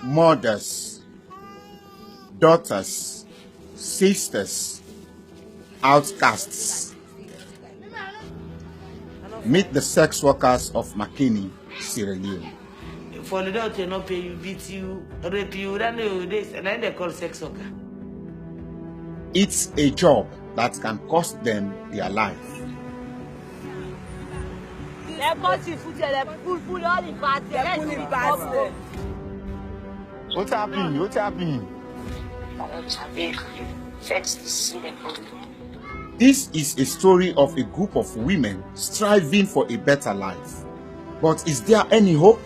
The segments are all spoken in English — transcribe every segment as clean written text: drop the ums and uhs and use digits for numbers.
mothers, daughters, sisters, outcasts. Meet the sex workers of McKinney, Sierra Leone. For the doctor not pay you, beat you, rape you, then this, and then they call sex worker. It's a job that can cost them their life. What's happening? What's happening? This is a story of a group of women striving for a better life. But is there any hope?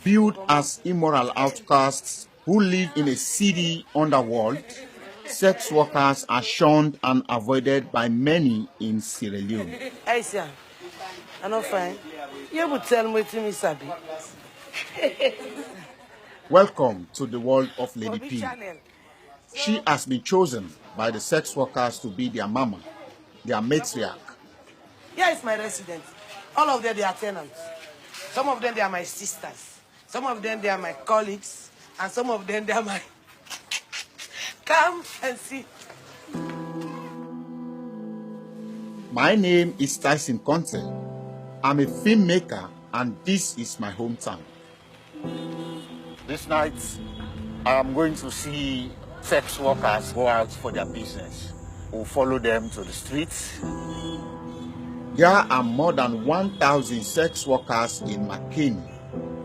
Viewed as immoral outcasts who live in a seedy underworld, sex workers are shunned and avoided by many in Sierra Leone. Hey, sir, I'm not fine. You would tell me to me, Sabi. Welcome to the world of Lady P. She has been chosen by the sex workers to be their mama, their matriarch. Here is my resident. All of them, they are tenants. Some of them, they are my sisters. Some of them, they are my colleagues. And some of them, they are my... Come and see. My name is Tyson Conte. I'm a filmmaker and this is my hometown. This night, I'm going to see sex workers go out for their business. We'll follow them to the streets. There are more than 1,000 sex workers in McKinney,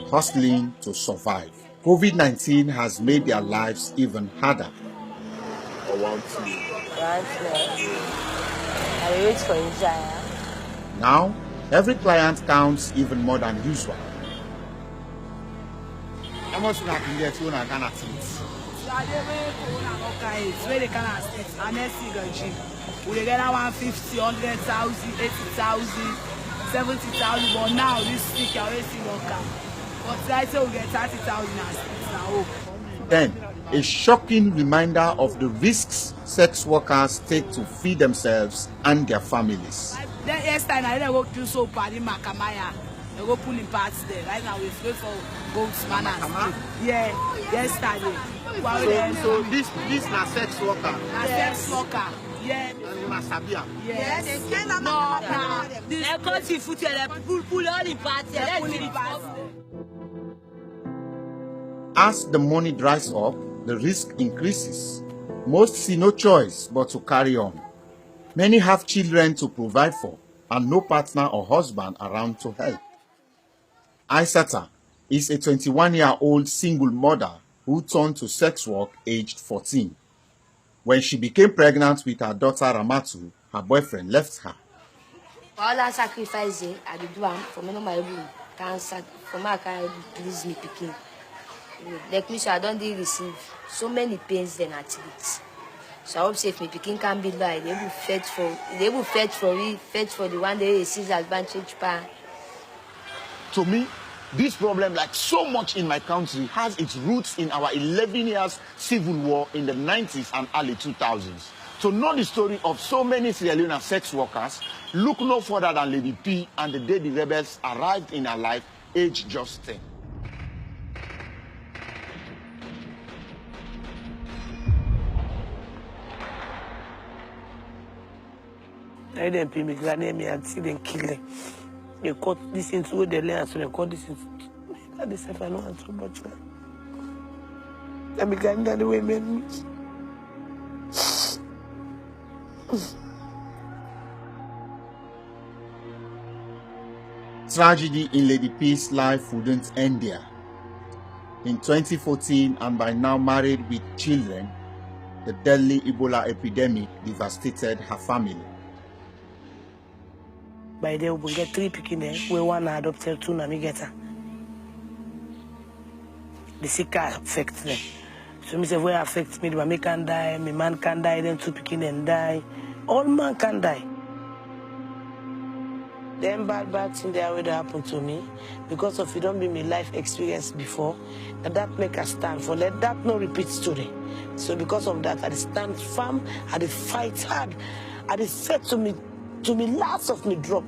hustling to survive. COVID-19 has made their lives even harder. I want to. I wait for you, Now, every client counts even more than usual. How much we can get to a Ghana seats? We get 150, 100,000, 80,000, 70,000. But now this week you're wasting your car. But I say we get 30,000 now. Then, a shocking reminder of the risks sex workers take to feed themselves and their families. Then yesterday I go do so bad in Makamaya. They go pulling parts there. Right now we wait for goats man. Yeah, yesterday. So this na sex worker. Na sex worker. Yeah. And you must have here. Yes. As the money dries up, the risk increases. Most see no choice but to carry on. Many have children to provide for and no partner or husband around to help. Aisata is a 21-year-old single mother who turned to sex work aged 14. When she became pregnant with her daughter Ramatu, her boyfriend left her. All that sacrifice I do for me, no my cancer, for my can please me picking. Like me, so I don't receive so many pains than at it. So I hope if me picking can be like they will fetch for the one day sees advantage pa. To me, this problem, like so much in my country, has its roots in our 11 years civil war in the 90s and early 2000s. To know the story of so many Sierra Leone sex workers, look no further than Lady P and the day the rebels arrived in her life, aged just 10. I didn't pay me, me and see them kill them. They cut this into the land, so they cut this into. That is if I know so much. I began that the way men. Tragedy in Lady P's life wouldn't end there. In 2014, and by now married with children, the deadly Ebola epidemic devastated her family. By then we get 3 picking there. We one adopted 2 na me get her. The sick affect them. So me say if affect me, my can die, my man can die, then 2 picking and die. All man can die. Then bad thing that already happened to me because of it don't be my life experience before, and that make us stand for let that no repeat story. So because of that, I stand firm, I fight hard, I said to me last of me drop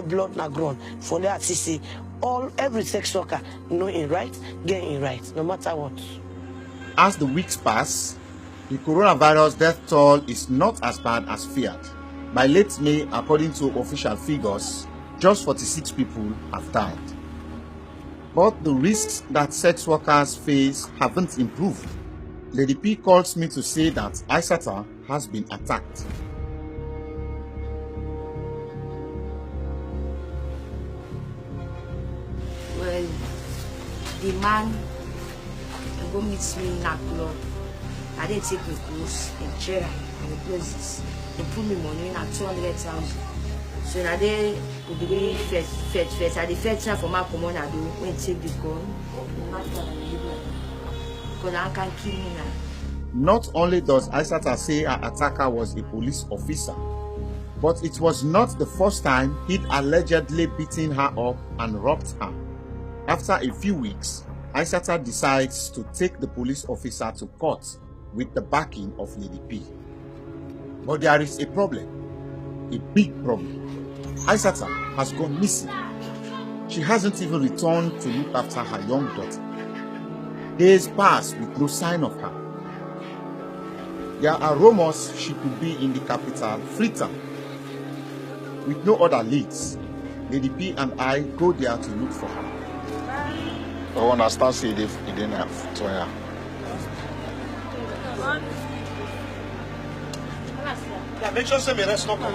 blood na ground for that see every sex worker know in right, get in right, no matter what. As the weeks pass, the coronavirus death toll is not as bad as feared. By late May, according to official figures, just 46 people have died. But the risks that sex workers face haven't improved. Lady P calls me to say that Aissata has been attacked. Well, the man go meet me in that club. I didn't take me clothes in Cherish and the places. They put me money in at 200,000. So now they will be fetch. I the fetch time for my common I do when take the gun. Because I can't kill me now. Not only does Aissata say her attacker was a police officer, but it was not the first time he'd allegedly beaten her up and robbed her. After a few weeks, Aissata decides to take the police officer to court with the backing of Lady P. But there is a problem, a big problem. Aissata has gone missing. She hasn't even returned to look after her young daughter. Days pass with no sign of her. There are rumors she could be in the capital, Freetown. With no other leads, Lady P and I go there to look for her. I understand say they didn't have to her. Yeah, make sure say rest not come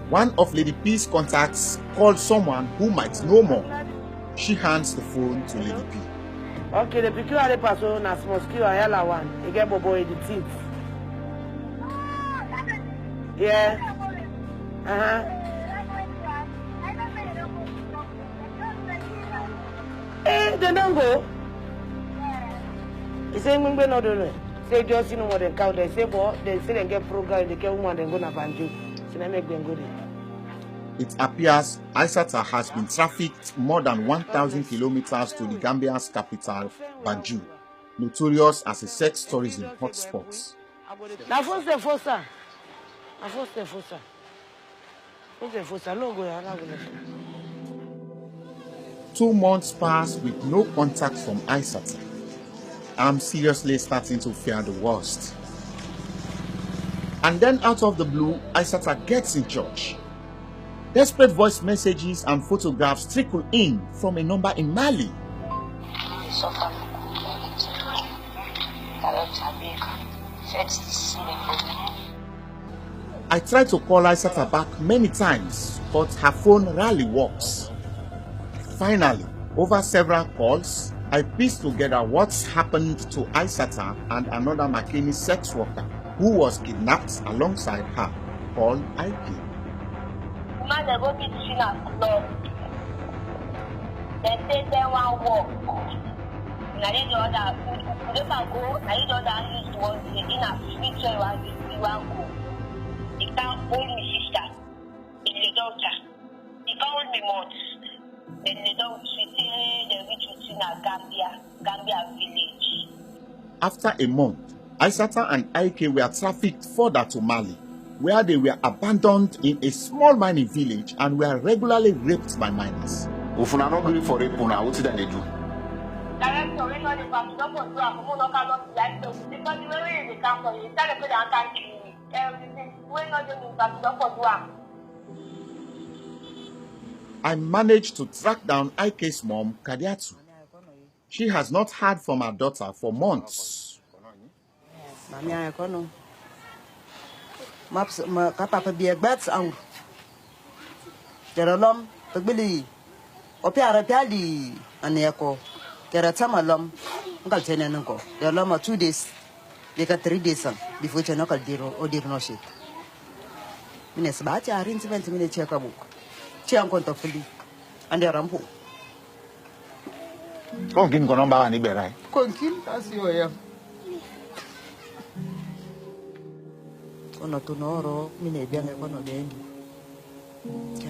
One of Lady P's contacts called someone who might know more. She hands the phone to Lady P. Okay, the picture of the person as mosquito and yellow one. You get bobo in the teeth. Yeah. Eh, they don't go. They say we not doing it. Say just know what they count. They say boy, they say they get program. They get woman. They go na banjo. So they make them go there. It appears Aissata has been trafficked more than 1,000 kilometers to the Gambia's capital, Banjul, notorious as a sex tourism hotspot. Na foster. 2 months pass with no contact from Aissata. I'm seriously starting to fear the worst. And then out of the blue, Aissata gets in church. Desperate voice messages and photographs trickle in from a number in Mali. I tried to call Aissata back many times, but her phone rarely works. Finally, over several calls, I pieced together what's happened to Aissata and another Makeni sex worker who was kidnapped alongside her, called Ike. They go between a club. They say they want walk. And I didn't know that they can go. I didn't know that used to want to in a picture you want go. They can't hold me sister. It's the daughter. They can't hold me months. Then they don't see they reach within a Gambia village. After a month, Aissata and Ike were trafficked further to Mali, where they were abandoned in a small mining village and were regularly raped by miners. If you are not going for rape, what did they do? Director, we know the family don't want to have a monocalor like so because the way they come from you, tell them they are country. Everything we know the family don't want to have. I managed to track down Ike's mom, Kadiatu. She has not heard from her daughter for months. Papa be a bad sound. Geralom, the Billy, Opera Pali, and Echo, Geratama Uncle Ten and Uncle. The Loma 2 days, they got 3 days before you knock a deal or did no shit. Minas Batia are in 20 minutes check a book. Chiang Contofili and their rampo. Conkin Conamba and Iberai. Conkin, as you are. Ono tunoro mine bianga kono deni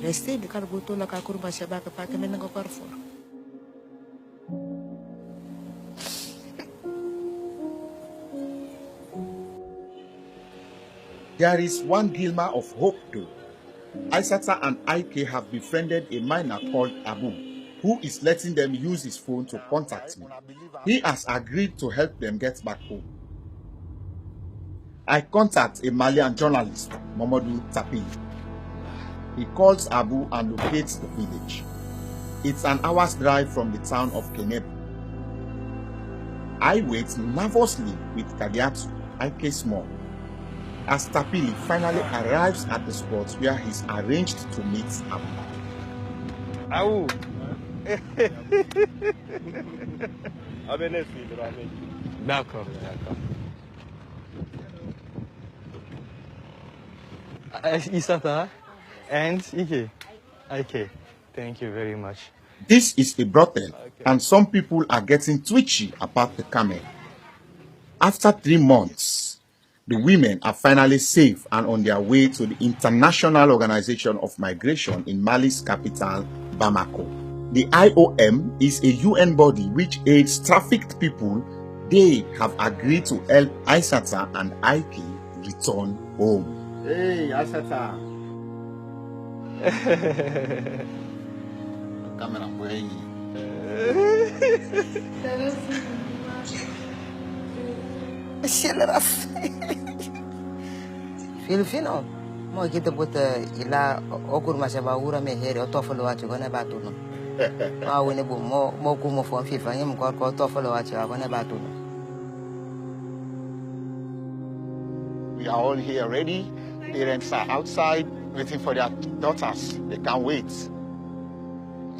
Reste di kar buto la ka kurba shaba ka pa ka men ko for. There is one glimmer of hope though. Aisata and Ike have befriended a miner called Abu, who is letting them use his phone to contact me. He has agreed to help them get back home. I contact a Malian journalist, Mamadou Tapi. He calls Abu and locates the village. It's an hour's drive from the town of Kenebu. I wait nervously with Kadiatu, Ike's mom, as Tapili finally arrives at the spot where he's arranged to meet Abu. Abu. D'accord, d'accord. Isata and Ike. Ike, thank you very much. This is a brothel, and some people are getting twitchy about the camel. After 3 months, the women are finally safe and on their way to the International Organization of Migration in Mali's capital, Bamako. The IOM is a UN body which aids trafficked people. They have agreed to help Aisata and Ike return home. Hey, Aisata. Camera boy. Filipino. Mo kita buta ila okur masaba ura me here otofolo wacho gona batuno. Ma wene bu mo kumo fo FIFA nyem ko otofolo wacho gona batuno. We are all here ready. Parents are outside waiting for their daughters. They can't wait.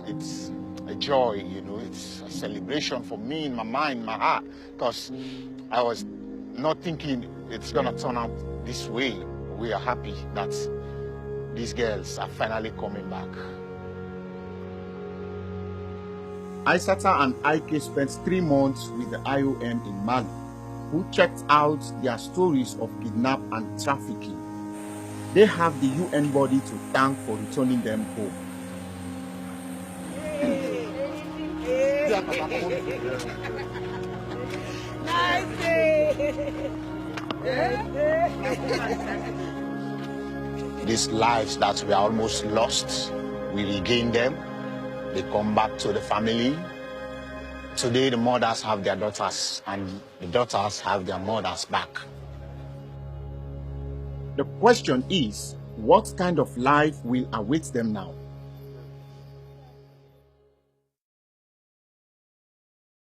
It's a joy, you know, it's a celebration for me in my mind, my heart, because I was not thinking it's gonna turn out this way. We are happy that these girls are finally coming back. Aisata and Ike spent 3 months with the IOM in Mali, who checked out their stories of kidnap and trafficking. They have the UN body to thank for returning them home. These lives that were almost lost, we regain them. They come back to the family. Today, the mothers have their daughters, and the daughters have their mothers back. The question is, what kind of life will await them now?